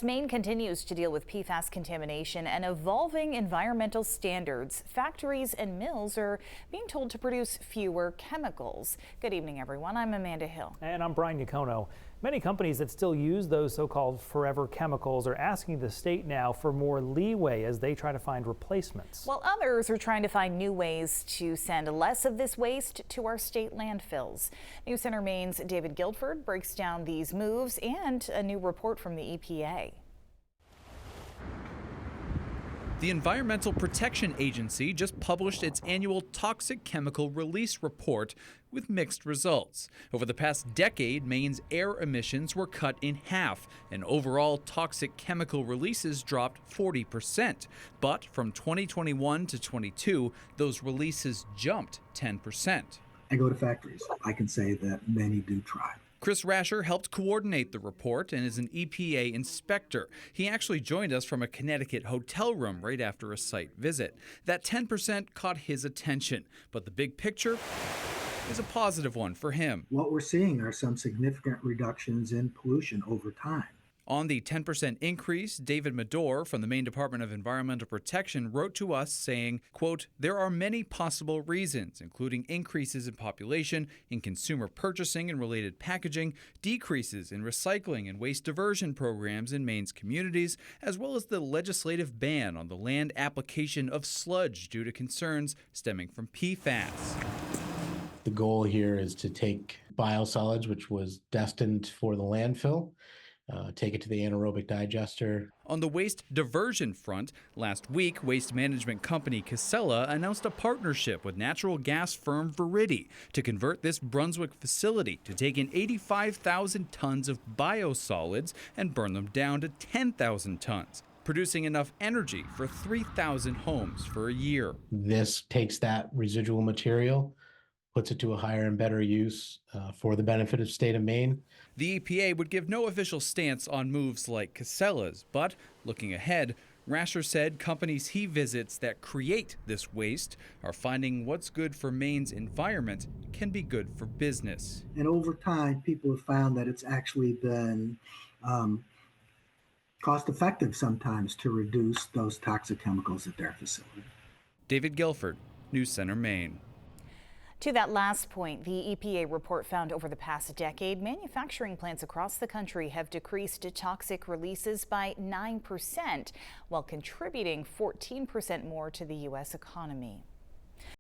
Maine continues to deal with PFAS contamination and evolving environmental standards. Factories and mills are being told to produce fewer chemicals. Good evening, everyone. I'm Amanda Hill. And I'm Brian Yacono. Many companies that still use those so-called forever chemicals are asking the state now for more leeway as they try to find replacements. While others are trying to find new ways to send less of this waste to our state landfills. News Center Maine's David Guilford breaks down these moves and a new report from the EPA. The Environmental Protection Agency just published its annual toxic chemical release report with mixed results. Over the past decade, Maine's air emissions were cut in half, and overall toxic chemical releases dropped 40%. But from 2021 to 22, those releases jumped 10%. I go to factories. I can say that many do try. Chris Rasher helped coordinate the report and is an EPA inspector. He actually joined us from a Connecticut hotel room right after a site visit. That 10% caught his attention, but the big picture is a positive one for him. What we're seeing are some significant reductions in pollution over time. On the 10% increase, David Medore from the Maine Department of Environmental Protection wrote to us saying, quote, "There are many possible reasons, including increases in population, in consumer purchasing and related packaging, decreases in recycling and waste diversion programs in Maine's communities, as well as the legislative ban on the land application of sludge due to concerns stemming from PFAS." The goal here is to take biosolids, which was destined for the landfill, take it to the anaerobic digester. On the waste diversion front, last week, waste management company Casella announced a partnership with natural gas firm Verity to convert this Brunswick facility to take in 85,000 tons of biosolids and burn them down to 10,000 tons, producing enough energy for 3,000 homes for a year. This takes that residual material, puts it to a higher and better use for the benefit of state of Maine. The EPA would give no official stance on moves like Casella's, but looking ahead, Rasher said companies he visits that create this waste are finding what's good for Maine's environment can be good for business. And over time, people have found that it's actually been cost effective sometimes to reduce those toxic chemicals at their facility. David Guilford, News Center, Maine. To that last point, the EPA report found over the past decade, manufacturing plants across the country have decreased toxic releases by 9%, while contributing 14% more to the U.S. economy.